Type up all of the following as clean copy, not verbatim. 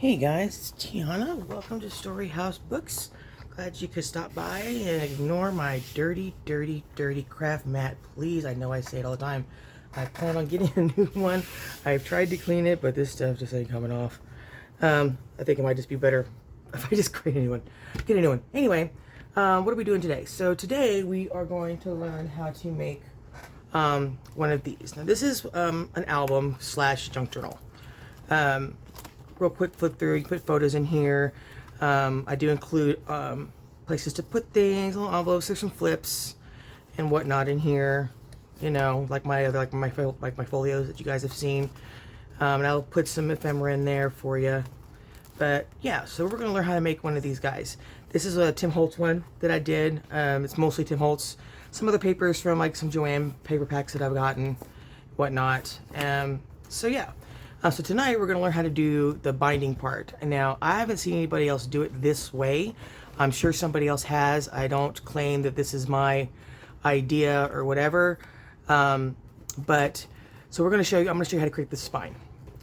Hey guys, it's Tiana. Welcome to Story House Books. Glad you could stop by and ignore my dirty, dirty, dirty craft mat. Please, I know I say it all the time. I plan on getting a new one. I've tried to clean it, but this stuff just ain't coming off. I think it might just be better if I just create a new one. Get a new one. Anyway, what are we doing today? So today we are going to learn how to make one of these. Now this is an album slash junk journal. Real quick flip through, you put photos in here. I do include places to put things, little envelopes, there's some flips and whatnot in here, you know, like my folios that you guys have seen. And I'll put some ephemera in there for you. But yeah, so we're gonna learn how to make one of these guys. This is a Tim Holtz one that I did. It's mostly Tim Holtz. Some other papers from like some Joanne paper packs that I've gotten, whatnot. So yeah. So tonight we're going to learn how to do the binding part. And now I haven't seen anybody else do it this way. I'm sure somebody else has. I don't claim that this is my idea or whatever. But so we're going to show you, I'm going to show you how to create the spine.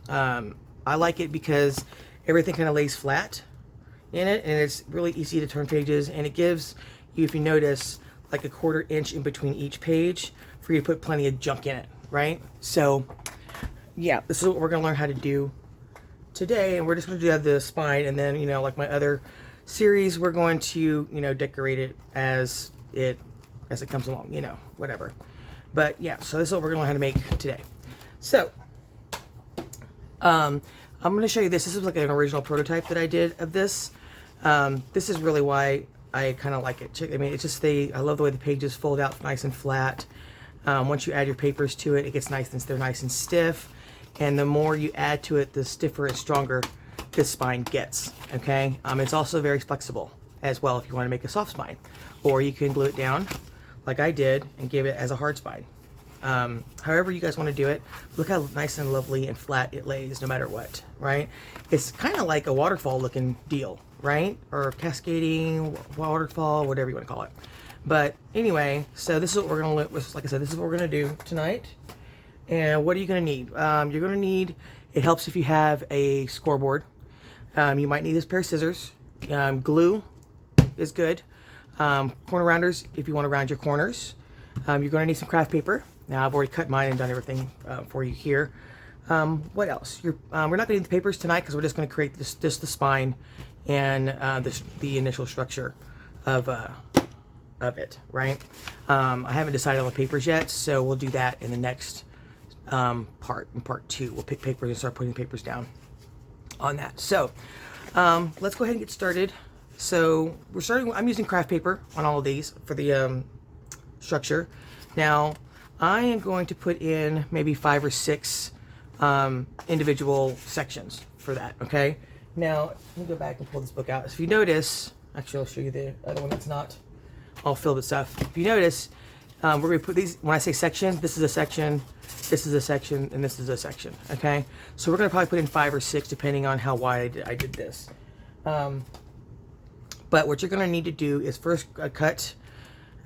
I like it because everything kind of lays flat in it and it's really easy to turn pages, and it gives you, if you notice, like a 1/4 inch in between each page for you to put plenty of junk in it, right? So yeah, this is what we're going to learn how to do today, and we're just going to do the spine, and then, you know, like my other series, we're going to, you know, decorate it as it comes along, you know, whatever. But yeah, so this is what we're going to learn how to make today. So I'm going to show you this. This is like an original prototype that I did of this. This is really why I kind of like it. I mean, it's just I love the way the pages fold out nice and flat. Once you add your papers to it, it gets nice and they're nice and stiff. And the more you add to it, the stiffer and stronger this spine gets, okay? It's also very flexible as well if you want to make a soft spine. Or you can glue it down like I did and give it as a hard spine. However you guys want to do it, look how nice and lovely and flat it lays no matter what, right? It's kind of like a waterfall looking deal, right? Or cascading waterfall, whatever you want to call it. But anyway, so this is what we're going to, like I said, this is what we're going to do tonight. And what are you going to need? You're going to need, it helps if you have a scoreboard. You might need this pair of scissors. Glue is good. Corner rounders if you want to round your corners. You're going to need some craft paper. Now I've already cut mine and done everything for you here. What else? We're not going to need the papers tonight because we're just going to create just the spine and the initial structure of it, right? I haven't decided on the papers yet, so we'll do that in the next part. In part 2, we'll pick papers and start putting papers down on that. So let's go ahead and get started. So we're starting, I'm using craft paper on all of these for the structure. Now I am going to put in maybe 5 or 6 individual sections for that, okay? Now let me go back and pull this book out. If you notice, actually I'll show you the other one that's not all filled with stuff. If you notice, we're going to put these, when I say section, this is a section, this is a section, and this is a section, okay? So we're going to probably put in 5 or 6 depending on how wide I did this. But what you're going to need to do is first cut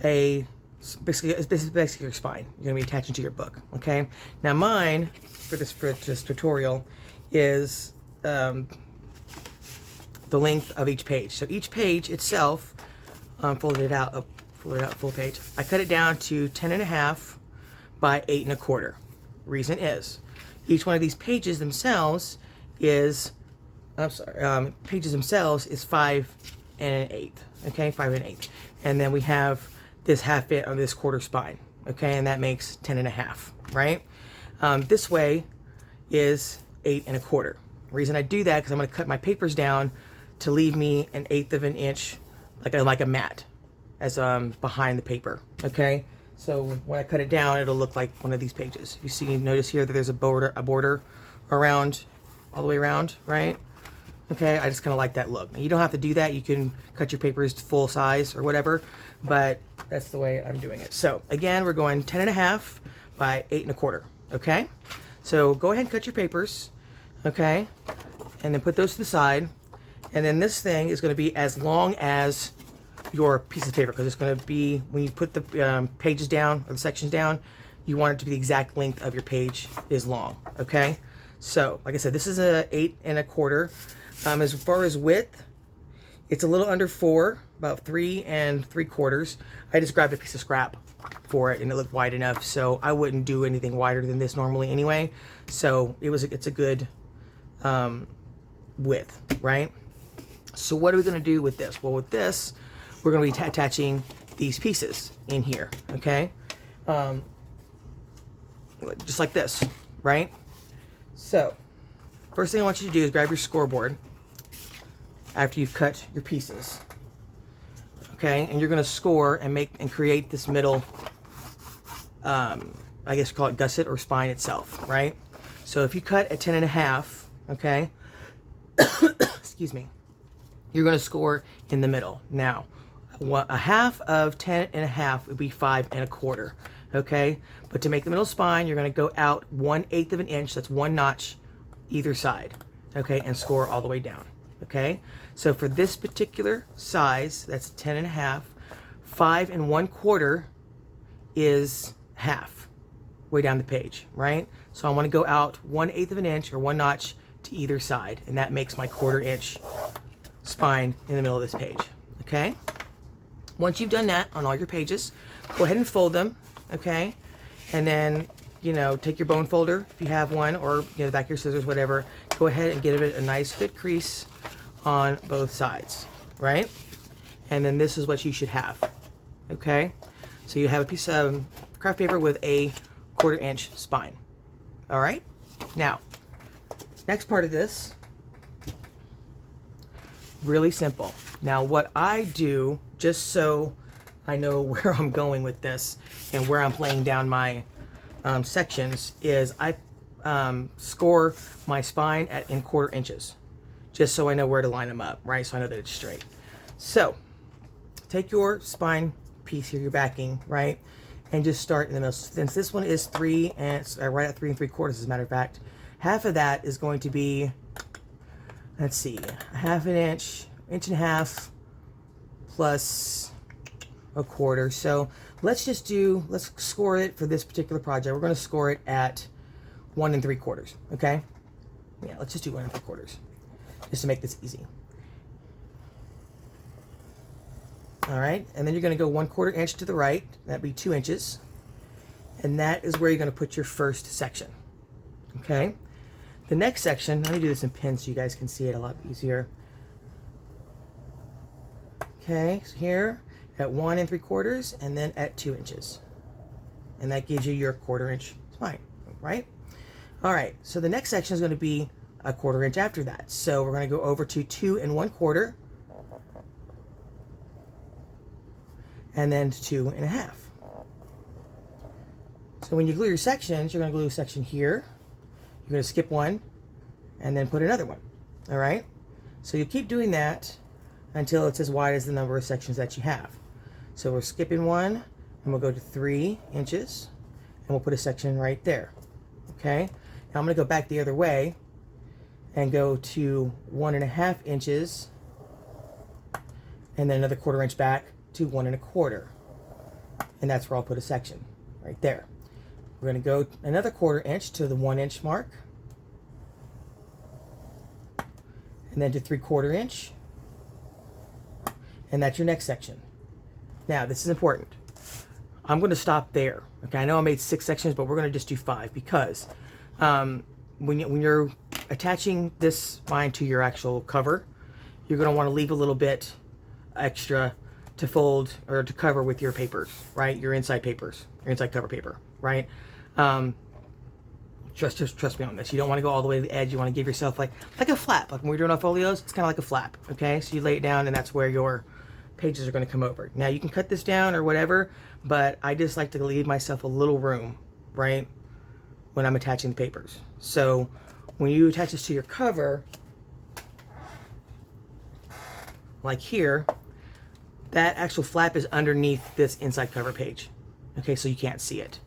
basically, this is basically your spine. You're going to be attaching to your book, okay? Now mine, for this tutorial, is the length of each page. So each page itself, fold it out full page. I cut it down to 10.5 by 8 1/4. Reason is, each one of these pages themselves is, pages themselves is 5 1/8. Okay, 5 1/8, and then we have this half bit on this 1/4 spine. Okay, and that makes 10.5, right? This way is 8 1/4. Reason I do that because I'm going to cut my papers down to leave me 1/8 of an inch, like a mat, as behind the paper. Okay, so when I cut it down, it'll look like one of these pages. You see, notice here that there's a border around, all the way around, right? Okay, I just kind of like that look. You don't have to do that. You can cut your papers full size or whatever, but that's the way I'm doing it. So again, we're going 10.5 by 8 1/4. Okay, so go ahead and cut your papers. Okay, and then put those to the side. And then this thing is going to be as long as your piece of paper, because it's going to be, when you put the pages down or the sections down, you want it to be the exact length of your page is long. Okay, so like I said, this is a 8 1/4. As far as width, it's a little under 4, about 3 3/4. I just grabbed a piece of scrap for it and it looked wide enough, so I wouldn't do anything wider than this normally anyway. So it's a good width, right? So what are we going to do with this? Well, with this, we're going to be attaching these pieces in here, okay? Just like this, right? So first thing I want you to do is grab your scoreboard after you've cut your pieces, okay? And you're going to score and create this middle, I guess call it gusset or spine itself, right? So if you cut at 10.5, okay, excuse me, you're going to score in the middle. Now, a half of 10.5 would be 5 1/4, okay? But to make the middle spine, you're going to go out 1/8 of an inch, that's 1 notch either side, okay, and score all the way down, okay? So for this particular size, that's 10.5, 5 1/4 is half way down the page, right? So I want to go out 1/8 of an inch or 1 notch to either side, and that makes my 1/4 inch spine in the middle of this page, okay? Once you've done that on all your pages, go ahead and fold them, okay? And then, you know, take your bone folder if you have one, or you know, the back of your scissors, whatever. Go ahead and give it a nice good crease on both sides, right? And then this is what you should have, okay? So you have a piece of craft paper with a 1/4 inch spine, all right? Now, next part of this, really simple. Now what I do, just so I know where I'm going with this and where I'm laying down my sections, is I score my spine in 1/4 inches, just so I know where to line them up, right? So I know that it's straight. So take your spine piece here, your backing, right? And just start in the middle. Since this one is 3 and it's right at 3 3/4, as a matter of fact, half of that is going to be, let's see, a 1/2 inch, 1.5 plus 1/4. So let's score it for this particular project. We're going to score it at 1 3/4, okay? Yeah, let's just do 1 3/4, just to make this easy. All right, and then you're going to go 1/4 inch to the right. That'd be 2 inches. And that is where you're going to put your first section, okay? The next section, let me do this in pen so you guys can see it a lot easier. Okay, so here at 1 3/4 and then at 2 inches. And that gives you your 1/4 inch spine, right? All right, so the next section is going to be a 1/4 inch after that. So we're going to go over to 2 1/4 and then 2 1/2. So when you glue your sections, you're going to glue a section here. You're going to skip one and then put another one, all right? So you keep doing that until it's as wide as the number of sections that you have. So we're skipping one and we'll go to 3 inches and we'll put a section right there, okay? Now I'm going to go back the other way and go to 1 1/2 inches and then another 1/4 inch back to 1 1/4. And that's where I'll put a section right there. We're going to go another 1/4 inch to the 1 inch mark, and then to 3/4 inch, and that's your next section. Now this is important. I'm going to stop there. Okay, I know I made 6 sections, but we're going to just do 5 because when you're attaching this spine to your actual cover, you're going to want to leave a little bit extra to fold or to cover with your papers, right? Your inside papers, your inside cover paper, right? Trust me on this. You don't want to go all the way to the edge. You want to give yourself like a flap. Like when we're doing our folios, it's kind of like a flap, okay? So you lay it down and that's where your pages are going to come over. Now you can cut this down or whatever, but I just like to leave myself a little room, right, when I'm attaching the papers. So when you attach this to your cover, like here, that actual flap is underneath this inside cover page, okay? So you can't see it.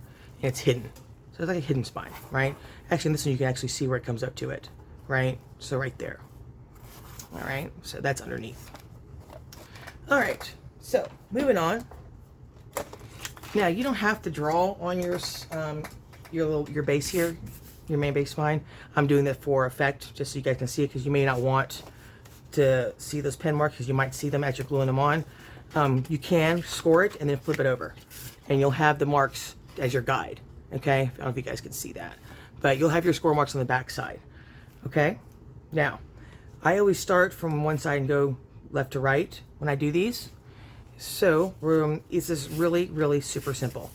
It's hidden. So it's like a hidden spine, right? Actually, in this one, you can actually see where it comes up to it, right? So right there. All right, so that's underneath. All right, so moving on. Now, you don't have to draw on your base here, your main base spine. I'm doing that for effect, just so you guys can see it, because you may not want to see those pen marks because you might see them as you're gluing them on. You can score it and then flip it over, and you'll have the marks as your guide. Okay, I don't know if you guys can see that, but you'll have your score marks on the back side. Okay, now I always start from one side and go left to right when I do these. So it's just really super simple.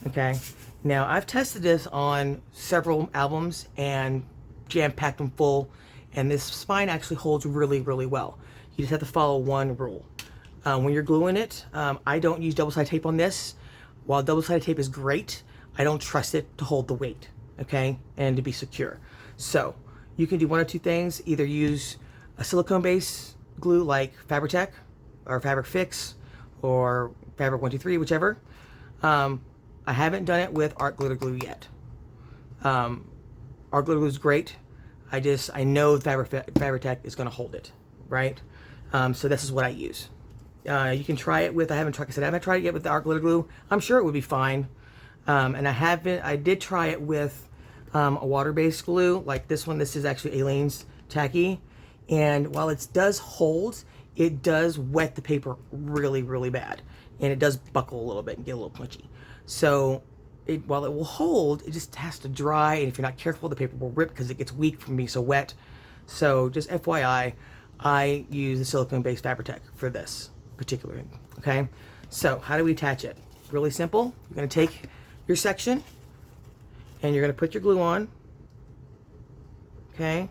Okay, now I've tested this on several albums and jam-packed them full, and this spine actually holds really well. You just have to follow one rule. When you're gluing it, I don't use double-sided tape on this. While double-sided tape is great, I don't trust it to hold the weight, okay, and to be secure. So you can do one of two things: either use a silicone-based glue like Fabri-Tac or Fabric Fix or Fabric 123, whichever. I haven't done it with art glitter glue yet. Art glitter glue is great. I know Fabri-Tac is going to hold it, right? So this is what I use. You can try it with, I haven't tried it yet with the art glitter glue. I'm sure it would be fine. And I did try it with a water-based glue like this one. This is actually Aleene's Tacky. And while it does hold, it does wet the paper really bad. And it does buckle a little bit and get a little punchy. So while it will hold, it just has to dry. And if you're not careful, the paper will rip because it gets weak from being so wet. So just FYI, I use the silicone-based Fabri-Tac for this particular. Okay, so how do we attach it? Really simple. You're going to take your section and you're going to put your glue on. Okay.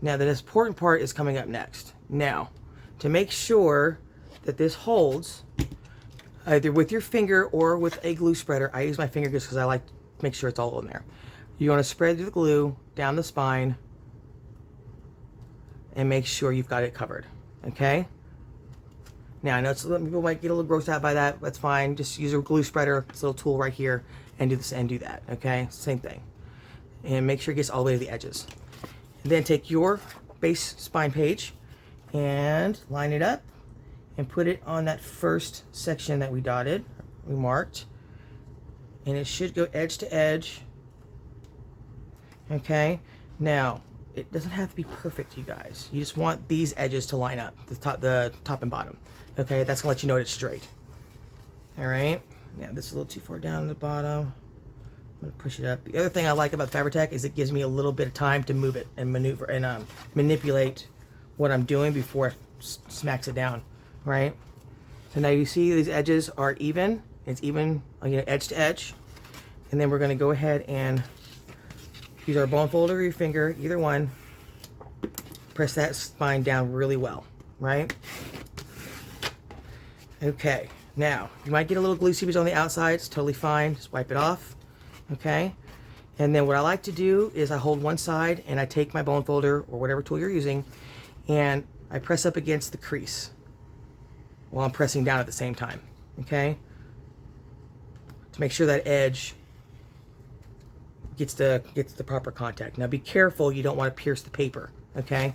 Now the important part is coming up next. Now, to make sure that this holds, either with your finger or with a glue spreader, I use my finger just because I like to make sure it's all in there. You want to spread the glue down the spine and make sure you've got it covered. Okay? Now I know some people might get a little grossed out by that. That's fine. Just use a glue spreader, this little tool right here, and do this and do that. Okay? Same thing. And make sure it gets all the way to the edges. And then take your base spine page and line it up and put it on that first section that we marked. And it should go edge to edge. Okay? Now, it doesn't have to be perfect, you guys. You just want these edges to line up, the top and bottom. Okay, that's gonna let you know it's straight. All right. Now this is a little too far down at the bottom. I'm gonna push it up. The other thing I like about Fabri-Tac is it gives me a little bit of time to move it and maneuver and manipulate what I'm doing before it smacks it down. Right. So now you see these edges are even. It's even, edge to edge. And then we're gonna go ahead and use our bone folder or your finger, either one. Press that spine down really well, right? Okay, now, you might get a little glue seepage on the outside. It's totally fine. Just wipe it off, okay? And then what I like to do is I hold one side and I take my bone folder or whatever tool you're using and I press up against the crease while I'm pressing down at the same time, okay? To make sure that edge gets the proper contact. Now be careful, you don't want to pierce the paper, okay?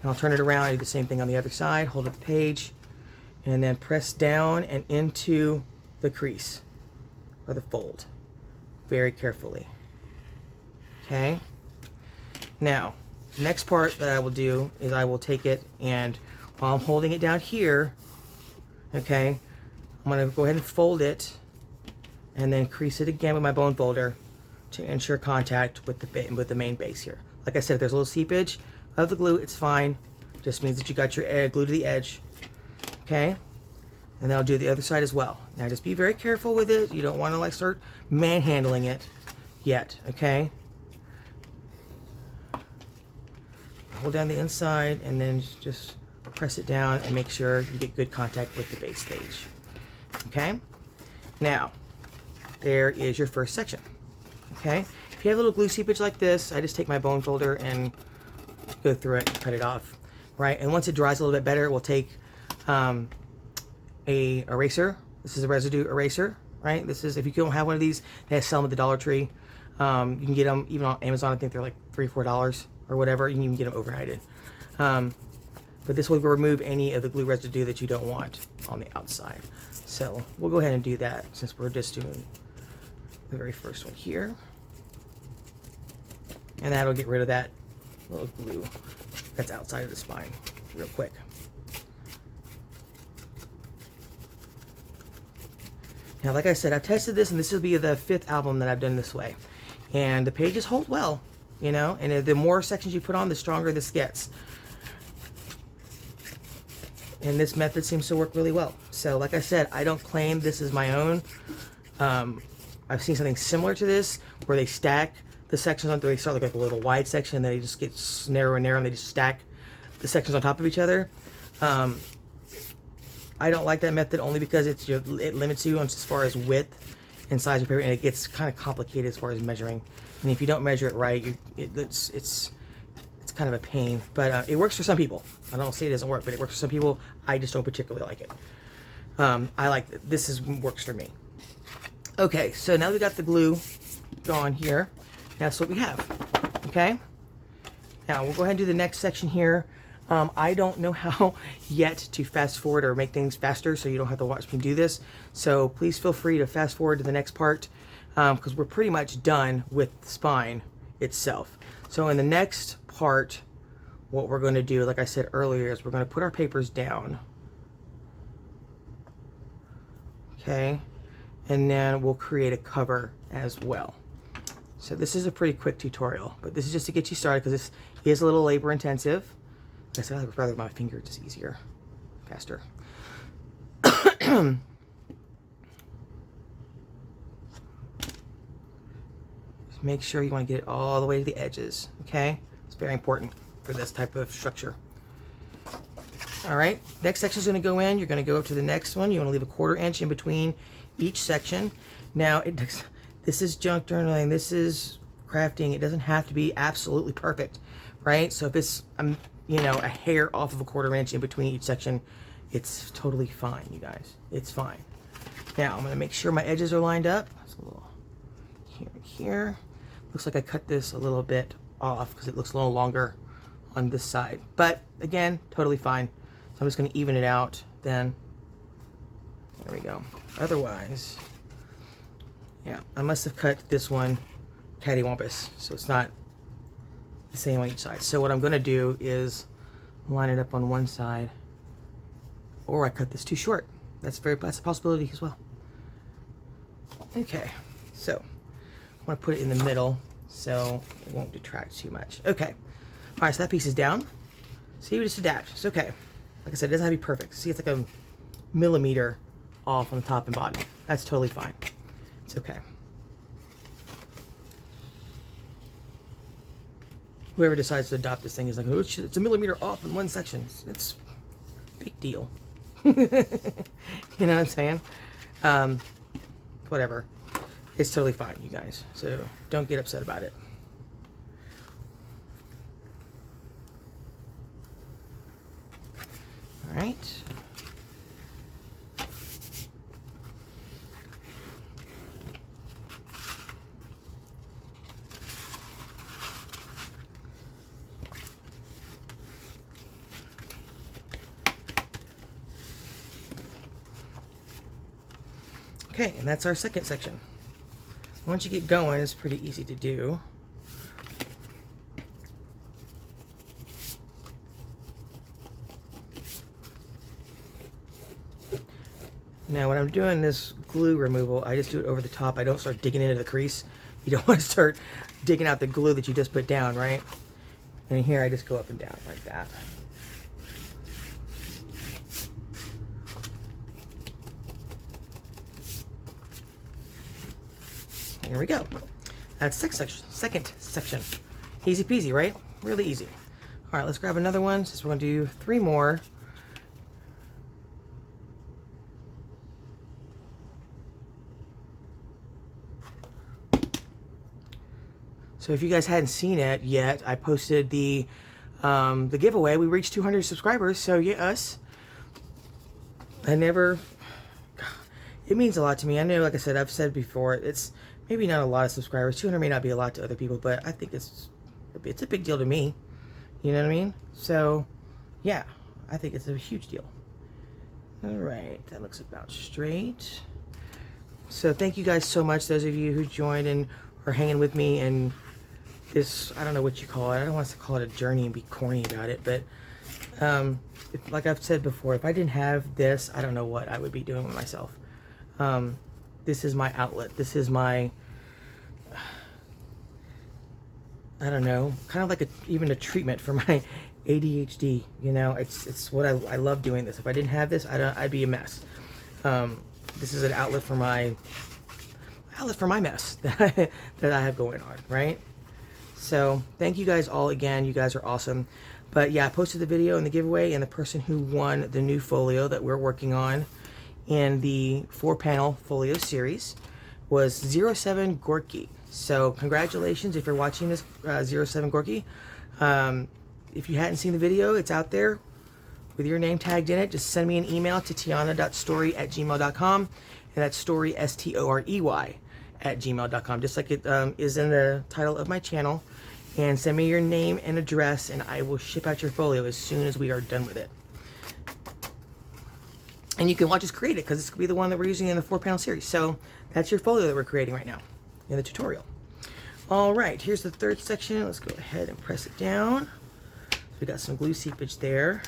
And I'll turn it around, I do the same thing on the other side, hold up the page, and then press down and into the crease, or the fold, very carefully, okay? Now, next part that I will do is I will take it and while I'm holding it down here, okay, I'm gonna go ahead and fold it and then crease it again with my bone folder to ensure contact with the main base here. Like I said, if there's a little seepage of the glue, it's fine. Just means that you got your glue to the edge. Okay? And then I'll do the other side as well. Now just be very careful with it. You don't want to start manhandling it yet. Okay? Hold down the inside and then just press it down and make sure you get good contact with the base stage. Okay? Now, there is your first section. Okay, if you have a little glue seepage like this, I just take my bone folder and go through it and cut it off, right? And once it dries a little bit better, we'll take a eraser. This is a residue eraser, right? This is, if you don't have one of these, they sell them at the Dollar Tree. You can get them even on Amazon. I think they're like $3 or $4 or whatever. You can even get them overnighted. But this will remove any of the glue residue that you don't want on the outside. So we'll go ahead and do that since we're just doing the very first one here. And that'll get rid of that little glue that's outside of the spine real quick. Now, like I said, I've tested this, and this will be the 5th album that I've done this way. And the pages hold well, you know, and the more sections you put on, the stronger this gets. And this method seems to work really well. So, like I said, I don't claim this is my own. I've seen something similar to this, where they stack the sections on, they start like a little wide section, and then they just get narrower and narrower, and they just stack the sections on top of each other. I don't like that method only because it limits you on as far as width and size of paper, and it gets kind of complicated as far as measuring. And if you don't measure it right, it's kind of a pain. But it works for some people. I don't say it doesn't work, but it works for some people. I just don't particularly like it. I like it. This works for me. Okay, so now we got the glue on here. That's what we have. Okay. Now we'll go ahead and do the next section here. I don't know how yet to fast forward or make things faster, so you don't have to watch me do this. So please feel free to fast forward to the next part, because we're pretty much done with the spine itself. So in the next part, what we're going to do, like I said earlier, is we're going to put our papers down. Okay, and then we'll create a cover as well. So this is a pretty quick tutorial, but this is just to get you started, because this is a little labor intensive. I said I'd rather my finger, just easier, faster. Just make sure you want to get it all the way to the edges, okay? It's very important for this type of structure. All right, next section is going to go in. You're going to go up to the next one. You want to leave a 1/4 inch in between each section. Now, this is junk journaling. This is crafting. It doesn't have to be absolutely perfect, right? So if it's you know, a hair off of a 1/4 inch in between each section, it's totally fine, you guys. It's fine. Now I'm going to make sure my edges are lined up. It's a little here and here. Looks like I cut this a little bit off because it looks a little longer on this side, but again, totally fine. So I'm just going to even it out. Then there we go. Otherwise, yeah, I must have cut this one cattywampus, so it's not the same on each side. So what I'm going to do is line it up on one side, or I cut this too short. That's a possibility as well. Okay, so I'm going to put it in the middle so it won't detract too much. Okay, all right, so that piece is down. See, we just adapt. It's okay. Like I said, it doesn't have to be perfect. See, it's like a millimeter off on the top and bottom. That's totally fine. It's okay. Whoever decides to adopt this thing is like, oh, it's a millimeter off in one section. It's a big deal. You know what I'm saying? Whatever. It's totally fine, you guys. So don't get upset about it. All right. Okay, and that's our second section. Once you get going, it's pretty easy to do. Now when I'm doing this glue removal, I just do it over the top. I don't start digging into the crease. You don't want to start digging out the glue that you just put down, right? And here I just go up and down like that. Here we go. That's second section. Easy peasy, right? Really easy. All right, let's grab another one since we're going to do 3 more. So if you guys hadn't seen it yet, I posted the giveaway. We reached 200 subscribers, so yes. It means a lot to me. I know, like I said, I've said before, it's maybe not a lot of subscribers. 200 may not be a lot to other people, but I think it's a big deal to me. You know what I mean? So, yeah, I think it's a huge deal. All right, that looks about straight. So thank you guys so much, those of you who joined and are hanging with me and this, I don't know what you call it. I don't want to call it a journey and be corny about it, but like I've said before, if I didn't have this, I don't know what I would be doing with myself. This is my outlet. This is my, I don't know, kind of like even a treatment for my ADHD. You know, it's what I love doing this. If I didn't have this, I'd be a mess. This is an outlet for my mess that I have going on, right? So thank you guys all again. You guys are awesome. But yeah, I posted the video and the giveaway, and the person who won the new folio that we're working on in the 4-panel folio series was 07 Gorky. So congratulations if you're watching this, 07 Gorky. If you hadn't seen the video, it's out there with your name tagged in it. Just send me an email to tiana.story@gmail.com, and that's story, STOREY, @gmail.com, just like it is in the title of my channel. And send me your name and address, and I will ship out your folio as soon as we are done with it. And you can watch us create it, because it's going to be the one that we're using in the 4-panel series. So that's your folio that we're creating right now in the tutorial. All right, here's the third section. Let's go ahead and press it down. So we got some glue seepage there.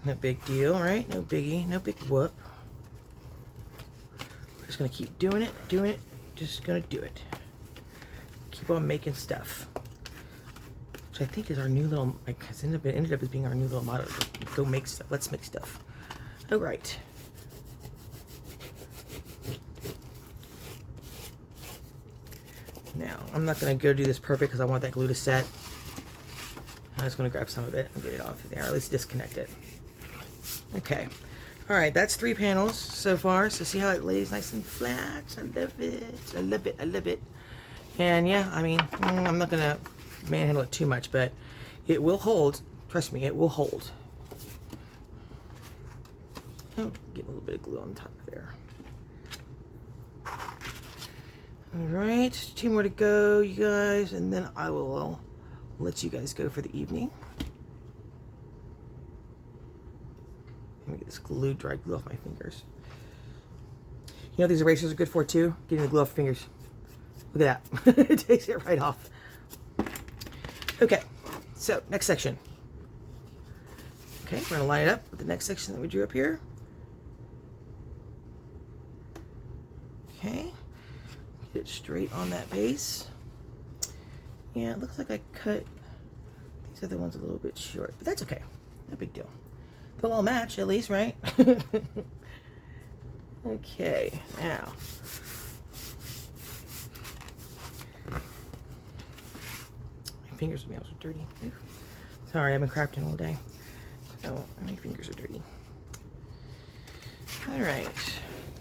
No big deal, right? No biggie, no big whoop. We're just gonna keep doing it, just gonna do it. Keep on making stuff. Which I think is our new little, like, it ended up as being our new little motto. Go make stuff, let's make stuff. All right. Now, I'm not gonna go do this perfect because I want that glue to set. I'm just gonna grab some of it and get it off of there, or at least disconnect it. Okay, all right, that's 3 panels so far. So see how it lays nice and flat? I love it, I love it, I love it. And yeah, I mean, I'm not gonna manhandle it too much, but it will hold. Trust me, it will hold. Oh, get a little bit of glue on top there. All right, 2 more to go, you guys, and then I will let you guys go for the evening. Let me get this glue, dry glue off my fingers. You know these erasers are good for too? Getting the glue off your fingers. Look at that. It takes it right off. Okay, so next section. Okay, we're gonna line it up with the next section that we drew up here. Okay, get it straight on that base. Yeah, it looks like I cut these other ones a little bit short, but that's okay. No big deal. They'll all match at least, right? Okay, now. My fingers are dirty. Sorry, I've been crafting all day. So my fingers are dirty. All right,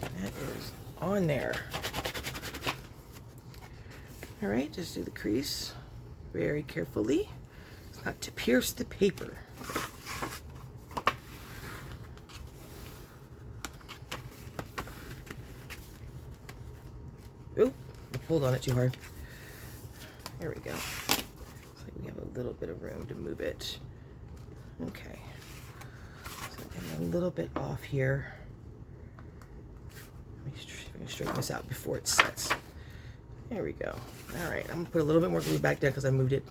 that is on there. All right, just do the crease very carefully. It's not to pierce the paper. Oop, I pulled on it too hard. There we go. Looks like we have a little bit of room to move it. Okay. So I'm a little bit off here. Let me straighten this out before it sets. There we go. All right, I'm gonna put a little bit more glue back down because I moved it.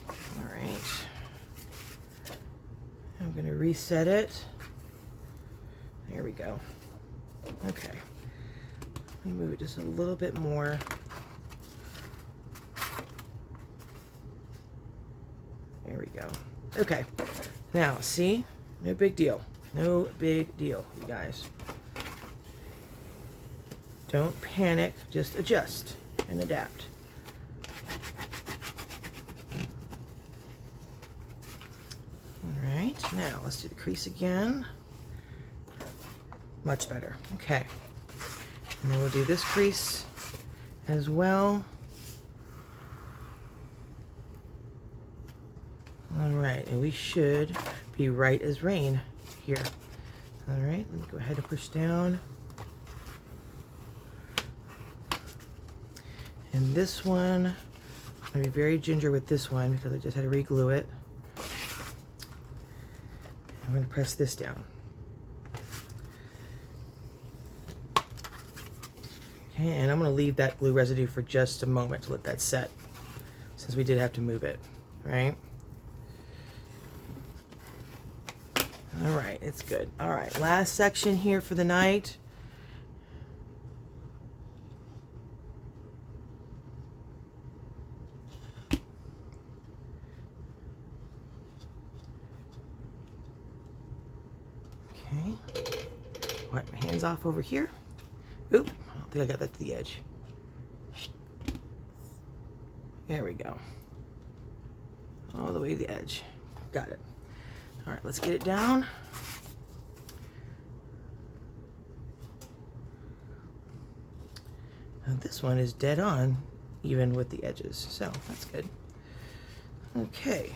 All right. I'm gonna reset it. There we go. Okay. Let me move it just a little bit more. There we go. Okay. Now, see? No big deal. No big deal, you guys. Don't panic. Just adjust and adapt. All right. Now, let's do the crease again. Much better. Okay. And then we'll do this crease as well. All right, and we should be right as rain here. All right, let me go ahead and push down. And this one, I'm gonna be very ginger with this one because I just had to re-glue it. I'm going to press this down. Okay, and I'm going to leave that glue residue for just a moment to let that set, since we did have to move it, right? All right, it's good. All right, last section here for the night. Okay, wipe my hands off over here. Oop, I don't think I got that to the edge. There we go. All the way to the edge. Got it. All right, let's get it down. Now this one is dead on, even with the edges, so that's good. Okay.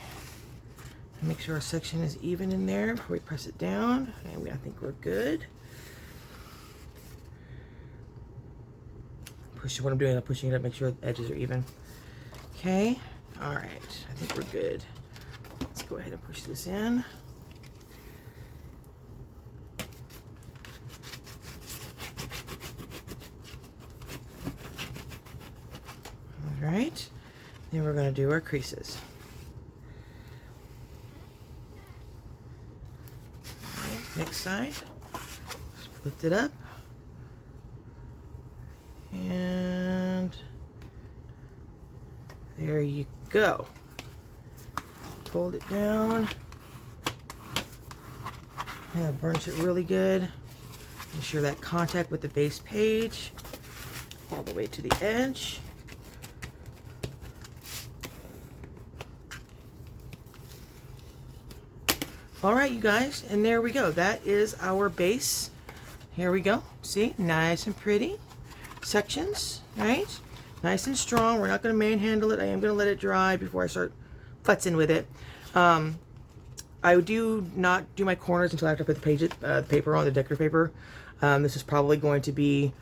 Make sure our section is even in there before we press it down. And I think we're good. What I'm doing, I'm pushing it up, make sure the edges are even. Okay. All right. I think we're good. Let's go ahead and push this in. All right. Then we're going to do our creases. Next side, just lift it up, and there you go. Fold it down, and burnish it really good. Make sure that contact with the base page all the way to the edge. All right, you guys, and there we go. That is our base. Here we go. See, nice and pretty sections, right? Nice and strong. We're not going to manhandle it. I am going to let it dry before I start futzing with it. I do not do my corners until after I put the paper on, the decorative paper. This is probably going to be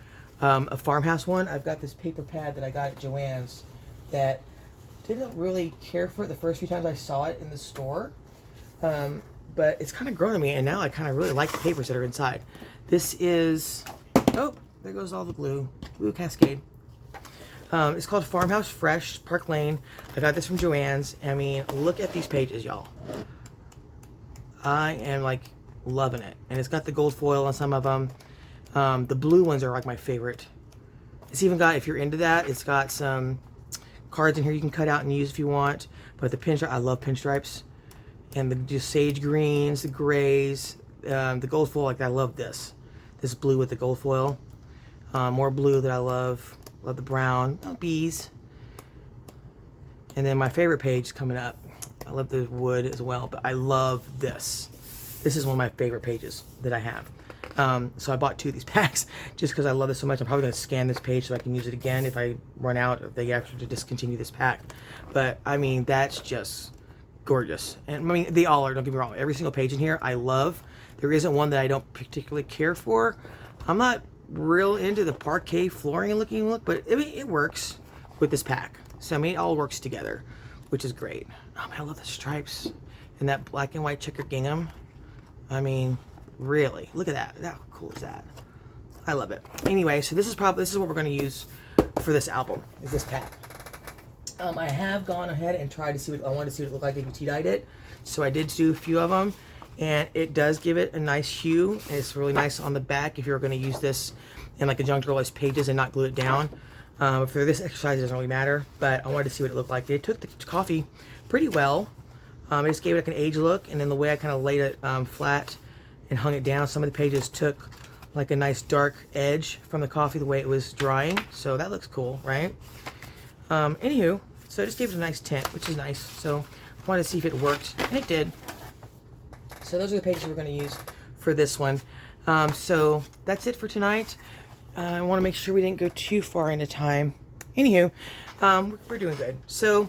a farmhouse one. I've got this paper pad that I got at Joann's that didn't really care for it the first few times I saw it in the store. But it's kind of grown on me, and now I kind of really like the papers that are inside. This is, oh, there goes all the glue cascade. It's called Farmhouse Fresh, Park Lane. I got this from Joann's. I mean, look at these pages, y'all. I am like loving it, and it's got the gold foil on some of them. The blue ones are like my favorite. It's even got, if you're into that, it's got some cards in here you can cut out and use if you want. But the pinstripe, I love pinstripes. And the just sage greens, the grays, the gold foil, like I love this. This blue with the gold foil. More blue that I love. Love the brown. Oh, bees. And then my favorite page coming up. I love the wood as well, but I love this. This is one of my favorite pages that I have. So I bought 2 of these packs just because I love this so much. I'm probably going to scan this page so I can use it again if I run out, if they actually discontinue this pack. But, I mean, that's just gorgeous. And I mean, they all are, don't get me wrong. Every single page in here I love. There isn't one that I don't particularly care for. I'm not real into the parquet flooring looking look, but I mean, it works with this pack. So I mean, it all works together, which is great. Oh man, I love the stripes and that black and white checker gingham. I mean, really, look at that. How cool is that? I love it. Anyway, so this is what we're going to use for this album, is this pack. I have gone ahead and tried to see what I wanted to see what it looked like if you tea-dyed it. So I did do a few of them, and it does give it a nice hue. And it's really nice on the back if you're going to use this in like conjunctivalist pages and not glue it down. For this exercise, it doesn't really matter, but I wanted to see what it looked like. It took the coffee pretty well. I just gave it like an age look, and then the way I kind of laid it flat and hung it down, some of the pages took like a nice dark edge from the coffee the way it was drying. So that looks cool, right? Anywho, so I just gave it a nice tint, which is nice. So I wanted to see if it worked, and it did. So those are the pages we're going to use for this one. So that's it for tonight. I want to make sure we didn't go too far into time. Anywho, we're doing good. So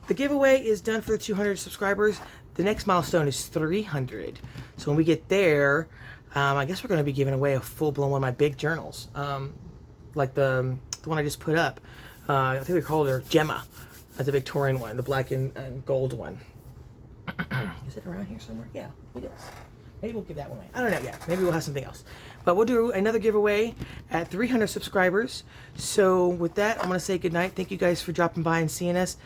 the giveaway is done for the 200 subscribers. The next milestone is 300. So when we get there, I guess we're going to be giving away a full-blown one of my big journals. Like the one I just put up. I think we called her Gemma. That's a Victorian one, the black and gold one. Is it around here somewhere? Yeah, it is. Maybe we'll give that one away. I don't know yet. Maybe we'll have something else. But we'll do another giveaway at 300 subscribers. So with that, I'm going to say goodnight. Thank you guys for dropping by and seeing us.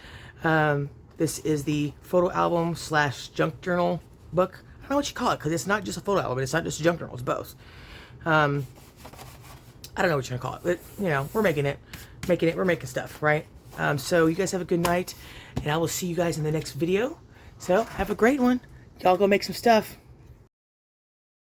This is the photo album / junk journal book. I don't know what you call it, because it's not just a photo album. It's not just a junk journal. It's both. I don't know what you're going to call it. But, you know, we're making it. We're making stuff, right? So you guys have a good night. And I will see you guys in the next video. So have a great one. Y'all go make some stuff.